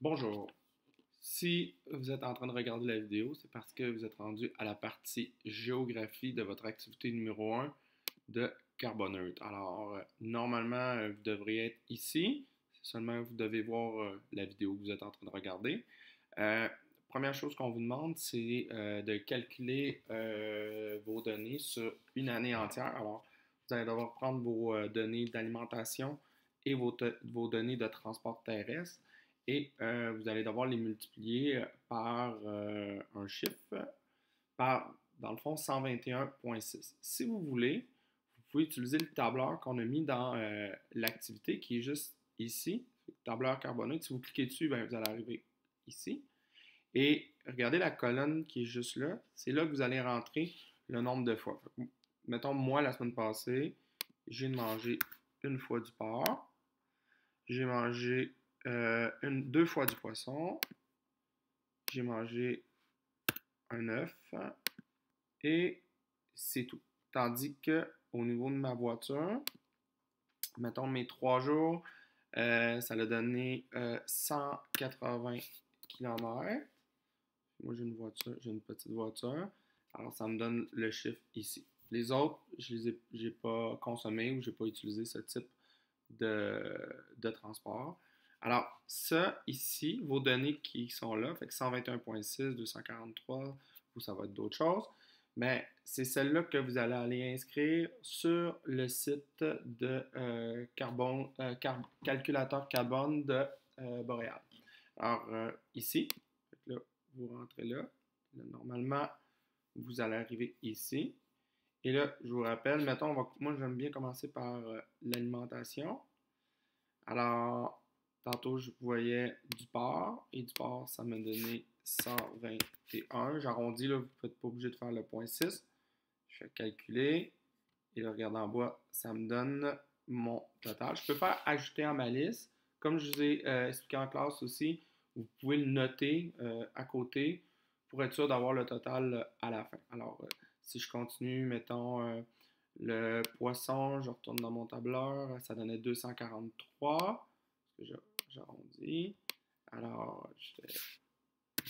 Bonjour. Si vous êtes en train de regarder la vidéo, c'est parce que vous êtes rendu à la partie géographie de votre activité numéro 1 de Carboneutre. Alors, normalement, vous devriez être ici. C'est seulement que vous devez voir la vidéo que vous êtes en train de regarder. Euh, Première chose qu'on vous demande, c'est de calculer vos données sur une année entière. Alors, vous allez devoir prendre vos données d'alimentation et vos données de transport terrestre et vous allez devoir les multiplier par un chiffre, par, dans le fond, 121,6. Si vous voulez, vous pouvez utiliser le tableur qu'on a mis dans l'activité qui est juste ici, tableur carbonate. Si vous cliquez dessus, ben, vous allez arriver ici. Et regardez la colonne qui est juste là. C'est là que vous allez rentrer le nombre de fois. Mettons, moi, la semaine passée, j'ai mangé une fois du porc. J'ai mangé deux fois du poisson. J'ai mangé un œuf. Et c'est tout. Tandis que au niveau de ma voiture, mettons mes 3 jours, ça a donné 180 km. Moi, j'ai une petite voiture. Alors, ça me donne le chiffre ici. Les autres, j'ai pas consommé ou j'ai pas utilisé ce type de transport. Alors, ça ici, vos données qui sont là, fait que 121,6, 243, ou ça va être d'autres choses, mais c'est celle-là que vous allez aller inscrire sur le site de calculateur carbone de Boréal. Alors, ici, là, vous rentrez là. Là, normalement, vous allez arriver ici. Et là, je vous rappelle, mettons, moi j'aime bien commencer par l'alimentation. Alors, tantôt, je voyais du porc, et du porc, ça m'a donné 121. J'arrondis, là, vous n'êtes pas obligé de faire le point 6. Je fais calculer, et là, regardez en bas, ça me donne mon total. Je peux faire ajouter en ma liste. Comme je vous ai expliqué en classe aussi, vous pouvez le noter à côté pour être sûr d'avoir le total à la fin. Alors, si je continue, mettons le poisson, je retourne dans mon tableur, ça donnait 243, parce que j'arrondis. Alors, je fais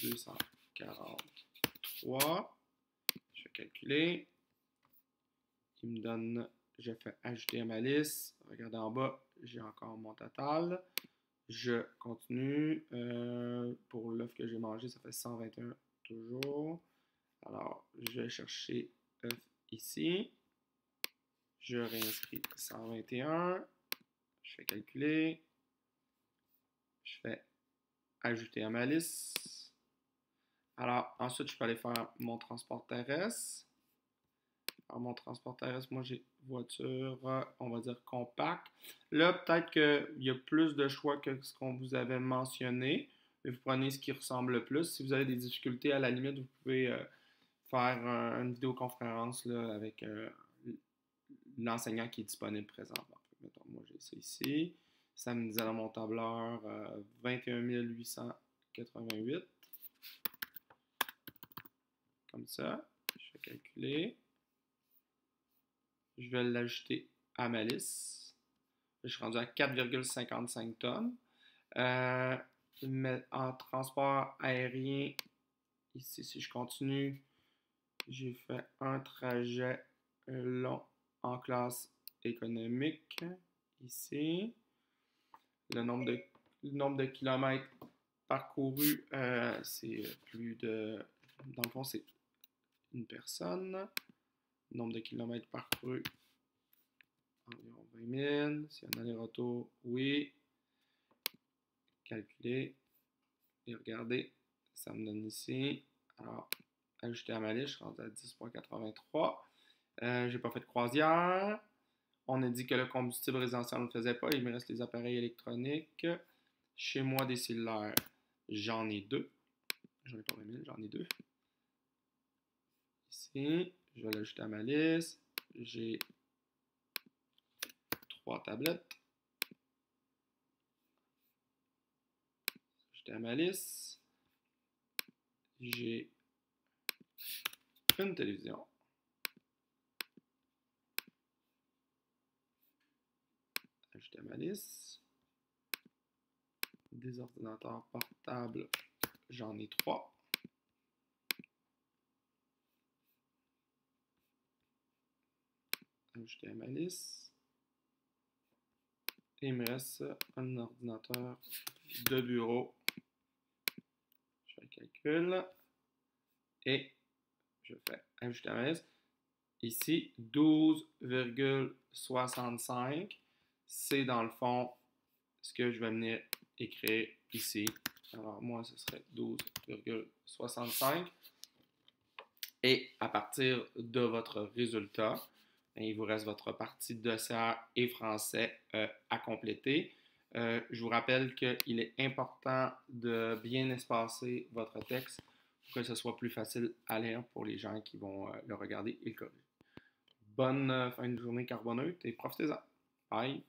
243, je fais calculer. Il me donne, je fais ajouter à ma liste. Regardez en bas, j'ai encore mon total. Je continue. Pour l'œuf que j'ai mangé, ça fait 121 toujours. Alors, je vais chercher œuf ici. Je réinscris 121. Je fais calculer. Je fais ajouter à ma liste. Alors, ensuite, je peux aller faire mon transport terrestre. Alors, mon transport terrestre, moi, j'ai voiture, on va dire compacte. Là, peut-être qu'il y a plus de choix que ce qu'on vous avait mentionné. Mais vous prenez ce qui ressemble le plus. Si vous avez des difficultés, à la limite, vous pouvez faire une vidéoconférence là, avec l'enseignant qui est disponible présentement. Mettons, moi, j'ai ça ici. Ça me disait dans mon tableur 21 888. Comme ça. Je vais calculer. Je vais l'ajouter à ma liste. Je suis rendu à 4,55 tonnes. Mais en transport aérien, ici, si je continue, j'ai fait un trajet long en classe économique. Ici, le nombre de, le nombre de kilomètres parcourus, c'est plus de... Dans le fond, c'est une personne. Le nombre de kilomètres parcourus, environ 20 000. S'il y a un aller-retour, oui. Calculer. Et regardez, ça me donne ici. Alors, ajouter à ma liste, je suis rendu à 10,83. J'ai pas fait de croisière. On a dit que le combustible résidentiel ne le faisait pas. Il me reste les appareils électroniques. Chez moi, des cellulaires, j'en ai deux. J'en ai pas 20 000, j'en ai deux. Ici, je vais l'ajouter à ma liste. J'ai 3 tablettes. Ajouter à ma liste. J'ai une télévision. Ajouter à ma liste. Des ordinateurs portables, j'en ai 3. Ajouter à ma liste. Et il me reste un ordinateur de bureau. Je fais le calcul. Et je fais ajouter à ma liste. Ici, 12,65. C'est dans le fond ce que je vais venir écrire ici. Alors, moi, ce serait 12,65. Et à partir de votre résultat, il vous reste votre partie dossière et français à compléter. Je vous rappelle qu'il est important de bien espacer votre texte pour que ce soit plus facile à lire pour les gens qui vont le regarder et le corriger. Bonne fin de journée carboneutre et profitez-en. Bye!